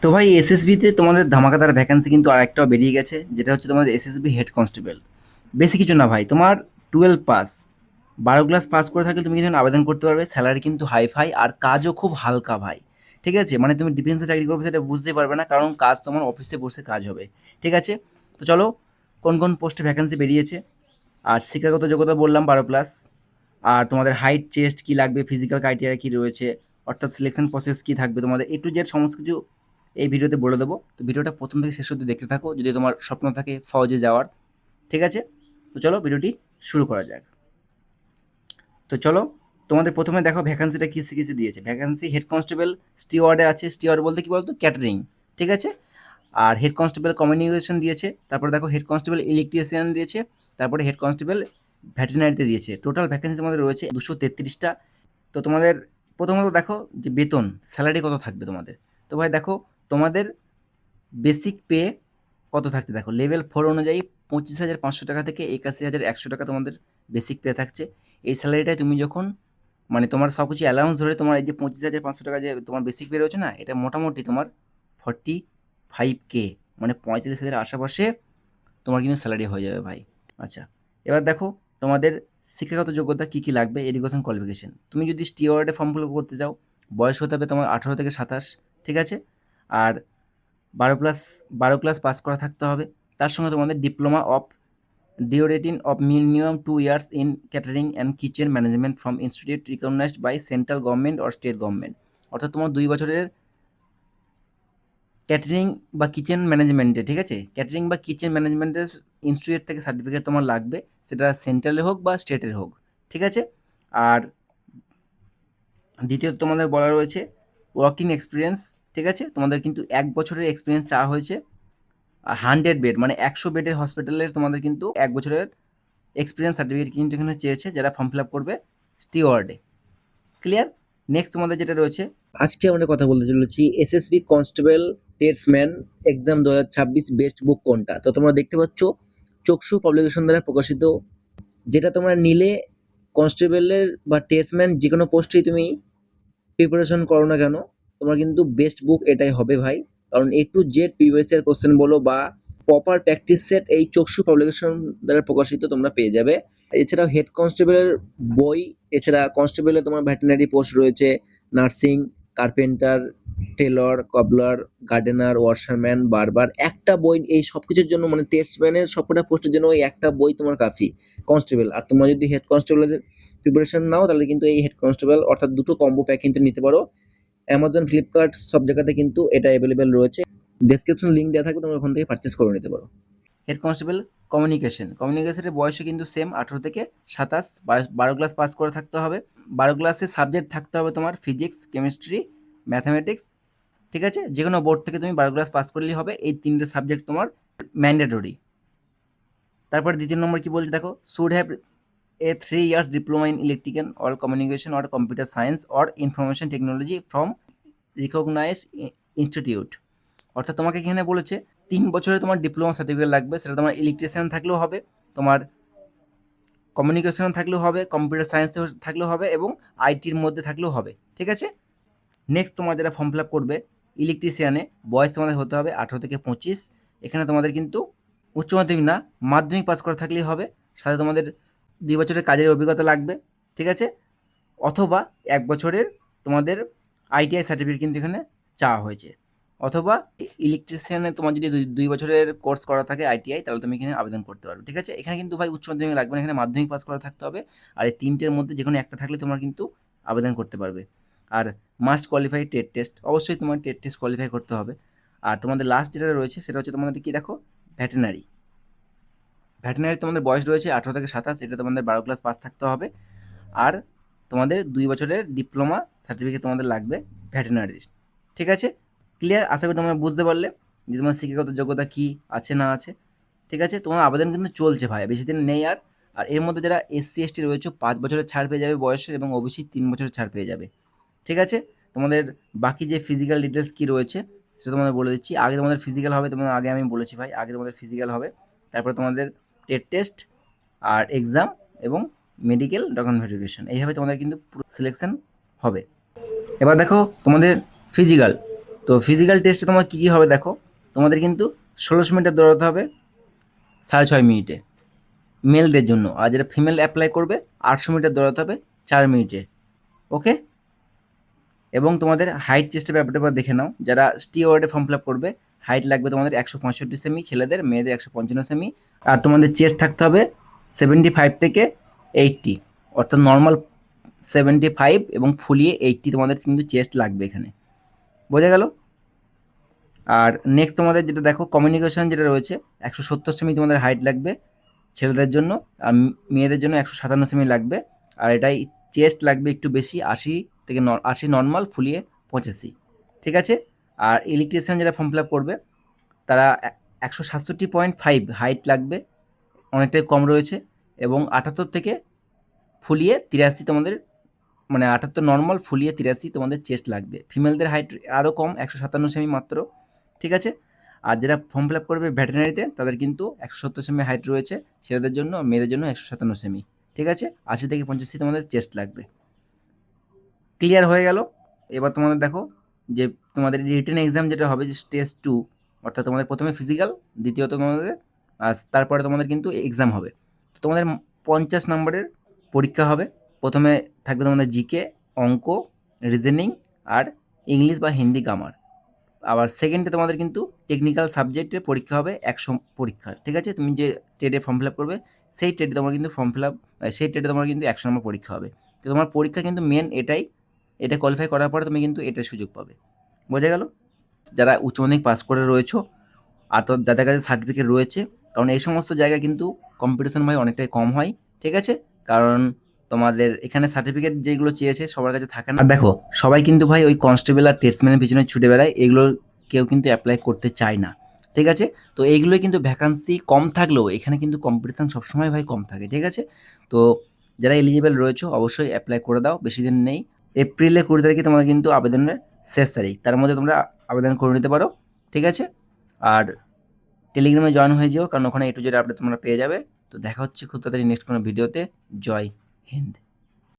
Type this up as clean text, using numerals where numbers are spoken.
তো ভাই এসএসবিতে তোমাদের ধামাকাদার ভ্যাকেন্সি কিন্তু আরেকটাও বেরিয়ে গেছে, যেটা হচ্ছে তোমাদের এসএসবি হেড কনস্টেবল। বেশি কিছু না ভাই, তোমার 12 পাস, 12 ক্লাস পাস করে থাকলে তুমি কিন্তু আবেদন করতে পারবে। স্যালারি কিন্তু হাই ফাই আর কাজও খুব হালকা ভাই। ঠিক আছে, মানে তুমি ডিফেন্সে চাকরি করবে সেটা বুঝতেই পারবে না, কারণ কাজ তোমার অফিসে বসে কাজ হবে। ঠিক আছে, তো চলো কোন কোন পোস্টে ভ্যাকেন্সি বেরিয়েছে। আর শিক্ষাগত যোগ্যতা বললাম 12 প্লাস। আর তোমাদের হাইট চেস্ট কী লাগবে, ফিজিক্যাল ক্রাইটেরিয়া কী রয়েছে, অর্থাৎ সিলেকশন প্রসেস কী থাকবে, তোমাদের এ টু জেড সমস্ত কিছু এই ভিডিওতে বলে দেবো। তো ভিডিওটা প্রথম থেকে শেষ অবধি দেখতে থাকো যদি তোমার স্বপ্ন থাকে ফৌজে যাওয়ার। ঠিক আছে, তো চলো ভিডিওটি শুরু করা যাক। তো চলো, তোমাদের প্রথমে দেখো ভ্যাকান্সিটা কিসে কিসে দিয়েছে। ভ্যাকান্সি হেড কনস্টেবল স্টিওয়ার্ডে আছে। স্টিওয়ার্ড বলতে কি বলতো, ক্যাটারিং। ঠিক আছে, আর হেড কনস্টেবল কমিউনিকেশন দিয়েছে। তারপর দেখো হেড কনস্টেবল ইলেকট্রিশিয়ান দিয়েছে। তারপরে হেড কনস্টেবল ভেটেরিনারিতে দিয়েছে। টোটাল ভ্যাকেন্সি তোমাদের রয়েছে 233টা। তো তোমাদের প্রথমত দেখো যে বেতন স্যালারি কত থাকবে তোমাদের। তো ভাই দেখো, তোমাদের বেসিক পে কত থাকছে দেখো, লেভেল 4 অনুযায়ী 25,500 টাকা থেকে 81,100 টাকা তোমাদের বেসিক পে থাকছে। এই স্যালারিটাই তুমি যখন, মানে তোমার সব কিছু অ্যালাউন্স ধরে তোমার এই যে 25,500 টাকা যে তোমার বেসিক পে রয়েছে না, এটা মোটামুটি তোমার 45K, মানে 45,000 আশেপাশে তোমার কিন্তু স্যালারি হয়ে যাবে ভাই। আচ্ছা, এবার দেখো তোমাদের শিক্ষাগত যোগ্যতা কী কী লাগবে। এডুকেশন কোয়ালিফিকেশন, তুমি যদি স্টিওয়ার্ডে ফর্ম ফিল করতে চাও, বয়স হতে হবে তোমার 18 থেকে 27। ঠিক আছে, আর 12 প্লাস 12 ক্লাস পাস করা থাকতে হবে। তার সঙ্গে তোমাদের diploma of duration of minimum 2 years in catering and kitchen management from institute recognised by central government or state government. অর্থাৎ তোমার 2 বছরের ক্যাটারিং বা কিচেন ম্যানেজমেন্টে, ঠিক আছে, ক্যাটারিং বা কিচেন ম্যানেজমেন্টের ইনস্টিটিউট থেকে সার্টিফিকেট তোমার লাগবে, সেটা সেন্ট্রালে হোক বা স্টেটের হোক। ঠিক আছে, আর দ্বিতীয়ত তোমাদের বলা রয়েছে ওয়ার্কিং এক্সপিরিয়েন্স। ঠিক আছে, তোমাদের কিন্তু 1 বছরের এক্সপিরিয়েন্স চাওয়া হয়েছে। 100 বেড, মানে 100 বেডের হসপিটালের তোমাদের কিন্তু 1 বছরের এক্সপিরিয়েন্স সার্টিফিকেট কিন্তু এখানে চেয়েছে যারা ফর্ম ফিল আপ করবে স্টিওয়ার্ডে। ক্লিয়ার? নেক্সট তোমাদের যেটা রয়েছে, আজকে আমরা কথা বলতে চলেছি SSB constable tradesman exam 2026 best book কোনটা। তো তোমরা দেখতে পাচ্ছ চক্ষু পাবলিকেশন দ্বারা প্রকাশিত, যেটা তোমরা নিলে কনস্টেবলের বা টেস্টম্যান যে কোনো পোস্টেই তুমি প্রিপারেশন করো না কেন, তোমার কিন্তু বেস্ট বুক এটাই হবে ভাই। কারণ A to Z previous year question বলো বা প্রপার প্র্যাকটিস সেট এই চক্ষু পাবলিকেশন দ্বারা প্রকাশিত তোমরা পেয়ে যাবে। এছাড়াও হেড কনস্টেবলের বই, এছাড়া কনস্টেবলে তোমার ভেটেরিনারি পোস্ট রয়েছে, nursing, carpenter, Taylor, কবলার, gardener, washerman, বারবার। একটা বই এই সব কিছুর জন্য, মানে টেস্টম্যানের সবকটা পোস্টের জন্য ওই একটা বই তোমার কাফি কনস্টেবল। আর তোমরা যদি হেড কনস্টেবলের প্রিপারেশন নাও তাহলে কিন্তু এই হেড কনস্টেবল অর্থাৎ দুটো কম্বো প্যাক কিন্তু নিতে পারো। অ্যামাজন, ফ্লিপকার্ট সব জায়গাতে কিন্তু এটা অ্যাভেলেবেল রয়েছে। ডেসক্রিপশন লিঙ্ক দেওয়া থাকবে, তোমরা ওখান থেকে পারচেস করে নিতে পারো। হেড কনস্টেবল কমিউনিকেশনের বয়সে কিন্তু সেম 18 থেকে 27, 12 ক্লাস পাস করে থাকতে হবে। 12 ক্লাসে সাবজেক্ট থাকতে হবে তোমার ফিজিক্স, কেমিস্ট্রি, ম্যাথামেটিক্স। ঠিক আছে, যে কোনো বোর্ড থেকে তুমি 12 ক্লাস পাস করলেই হবে। এই 3টে সাবজেক্ট তোমার ম্যান্ডেটরি। তারপর দ্বিতীয় নম্বর কি বলছে দেখো, should have a 3 years diploma in electrical or communication or computer science or information technology from recognized institute। অর্থাৎ তোমাকে এখানে বলেছে 3 বছরে তোমার ডিপ্লোমা সার্টিফিকেট লাগবে, সেটা তোমার ইলেকট্রিশিয়ান থাকলেও হবে, তোমার কমিউনিকেশন থাকলেও হবে, কম্পিউটার সায়েন্স থাকলেও হবে এবং আইটির মধ্যে থাকলেও হবে। ঠিক আছে, নেক্সট তোমার যারা ফর্ম ফিল আপ করবে ইলেকট্রিশিয়ানে, বয়স তোমাদের হতে হবে 18 থেকে 25। এখানে তোমাদের কিন্তু উচ্চ মাধ্যমিক না, মাধ্যমিক পাস করা থাকলেই হবে। সাথে তোমাদের 2 বছরের কাজের অভিজ্ঞতা লাগবে। ঠিক আছে, অথবা 1 বছরের তোমাদের আইটিআই সার্টিফিকেট কিন্তু এখানে চাওয়া হয়েছে। অথবা ইলেকট্রিশিয়ানে তোমার যদি 2 বছরের কোর্স করা থাকে আইটিআই, তাহলে তুমি এখানে আবেদন করতে পারো। ঠিক আছে, এখানে কিন্তু ভাই উচ্চ মাধ্যমিক লাগবে না, এখানে মাধ্যমিক পাস করা থাকতে হবে। আর এই 3টের মধ্যে যে কোনো একটা থাকলে তোমরা কিন্তু আবেদন করতে পারবে। আর মাস্ট কোয়ালিফাই টেট টেস্ট, অবশ্যই তোমার টেট টেস্ট কোয়ালিফাই করতে হবে। আর তোমাদের লাস্ট যেটা রয়েছে সেটা হচ্ছে তোমাদের কি দেখো, ভেটেরিনারি। তোমাদের বয়স রয়েছে 18 থেকে 27, এটা তোমাদের 12 ক্লাস পাস থাকতে হবে। আর তোমাদের 2 বছরের ডিপ্লোমা সার্টিফিকেট তোমাদের লাগবে ভেটেরিনারির। ঠিক আছে, ক্লিয়ার? আশা করি তোমরা বুঝতে পারলে যে তোমার শিক্ষাগত যোগ্যতা কী আছে না আছে। ঠিক আছে, তোমার আবেদন কিন্তু চলছে ভাই, বেশি দিন নেই আর। আর এর মধ্যে যারা এসসি এসটি রয়েছে 5 বছরের ছাড় পেয়ে যাবে বয়সের, এবং ওবিসি 3 বছরের ছাড় পেয়ে যাবে। ঠিক আছে, তোমাদের বাকি যে ফিজিক্যাল ডিটেলস কী রয়েছে সেটা তোমাদের বলে দিচ্ছি। আগে তোমাদের ফিজিক্যাল হবে, তোমাদের আগে আমি বলেছি ভাই, আগে তোমাদের ফিজিক্যাল হবে, তারপরে তোমাদের টেট টেস্ট আর এক্সাম এবং মেডিকেল ডকুমেন্ট ভেরিফিকেশন, এইভাবে তোমাদের কিন্তু পুরো সিলেকশন হবে। এবার দেখো তোমাদের ফিজিক্যাল। তো তো ফিজিক্যাল টেস্টে তোমার কী কী হবে দেখো, তোমাদের কিন্তু 1600 মিটার দৌড়াতে হবে 6.5 মিনিটে মেলদের জন্য, আর যারা ফিমেল অ্যাপ্লাই করবে 800 মিটার দৌড়াতে হবে 4 মিনিটে। ওকে, এবং তোমাদের হাইট চেস্টের ব্যাপারটা দেখে নাও। যারা স্টিওয়ার্ডে ফর্ম ফিল আপ করবে হাইট লাগবে তোমাদের 165 সেমি ছেলেদের, মেয়েদের 155 সেমি। আর তোমাদের চেস্ট থাকতে হবে 75 থেকে 80, অর্থাৎ নর্মাল 75 এবং ফুলিয়ে 80 তোমাদের কিন্তু চেস্ট লাগবে এখানে। বোঝা গেল? আর নেক্সট তোমাদের যেটা দেখো কমিউনিকেশন যেটা রয়েছে 170 সেমি তোমাদের হাইট লাগবে ছেলেদের জন্য, আর মেয়েদের জন্য 157 সেমি লাগবে। আর এটাই চেস্ট লাগবে একটু বেশি 80 থেকে 80 নর্মাল, ফুলিয়ে 85। ঠিক আছে। আর ইলেকট্রিশিয়ান যারা ফর্ম ফিল আপ করবে তারা 167.5 হাইট লাগবে, অনেকটাই কম রয়েছে, এবং 78 থেকে ফুলিয়ে 83 তোমাদের, মানে 78 নর্মাল, ফুলিয়ে 83 তোমাদের চেস্ট লাগবে। ফিমেলদের হাইট আরও কম 157 সেমি মাত্র। ঠিক আছে। আর যারা ফর্ম ফিল আপ করবে ভেটেরিনারিতে তাদের কিন্তু 170 সেমি হাইট রয়েছে ছেলেদের জন্য, মেয়েদের জন্য 157 সেমি। ঠিক আছে। 80 থেকে 85 তোমাদের চেস্ট লাগবে। ক্লিয়ার হয়ে গেল? এবার তোমাদের দেখো যে তোমাদের রিটেন এক্সাম যেটা হবে যে স্টেজ 2, অর্থাৎ তোমাদের প্রথমে ফিজিক্যাল, দ্বিতীয়ত তোমাদের, আর তারপরে তোমাদের কিন্তু এক্সাম হবে। তো তোমাদের 50 নম্বরের পরীক্ষা হবে। প্রথমে থাকবে তোমাদের জিকে, অঙ্ক, রিজনিং আর ইংলিশ বা হিন্দি গ্রামার। আবার সেকেন্ডে তোমাদের কিন্তু টেকনিক্যাল সাবজেক্টের পরীক্ষা হবে 100 পরীক্ষার। ঠিক আছে। তুমি যে টেটে ফর্ম ফিল আপ করবে সেই টেটে তোমার কিন্তু সেই টেটে তোমার কিন্তু 100 নম্বর পরীক্ষা হবে। তো তোমার পরীক্ষা কিন্তু মেন এটাই, এটা কোয়ালিফাই করার পরে তুমি কিন্তু এটার সুযোগ পাবে। বোঝা গেল? যারা উচ্চ মাধ্যমিক পাস করে রয়েছো আর তো যাদের কাছে সার্টিফিকেট রয়েছে, কারণ এই সমস্ত জায়গায় কিন্তু কম্পিটিশন ভাই অনেকটাই কম হয়। ঠিক আছে। কারণ তোমাদের এখানে সার্টিফিকেট যেগুলো চেয়েছে সবার কাছে থাকে না। আর দেখো সবাই কিন্তু ভাই ওই কনস্টেবল আর টেস্টম্যানের পিছনে ছুটে বেড়ায়, এগুলো কেউ কিন্তু অ্যাপ্লাই করতে চায় না। ঠিক আছে। তো এইগুলোই কিন্তু ভ্যাকান্সি কম থাকলেও এখানে কিন্তু কম্পিটিশান সবসময় ভাই কম থাকে। ঠিক আছে। তো যারা এলিজিবল রয়েছে অবশ্যই অ্যাপ্লাই করে দাও, বেশি দিন নেই। এপ্রিলের 20 তারিখে তোমাদের কিন্তু আবেদনের শেষ তারিখ, তার মধ্যে তোমরা আবেদন করে নিতে পারো। ঠিক আছে। আর টেলিগ্রামে জয়েন হয়ে যেও, কারণ ওখানে A to Z আপডেট তোমরা পেয়ে যাবে। তো দেখা হচ্ছে খুব তাড়াতাড়ি নেক্সট কোনো ভিডিওতে। জয় হিন্দ।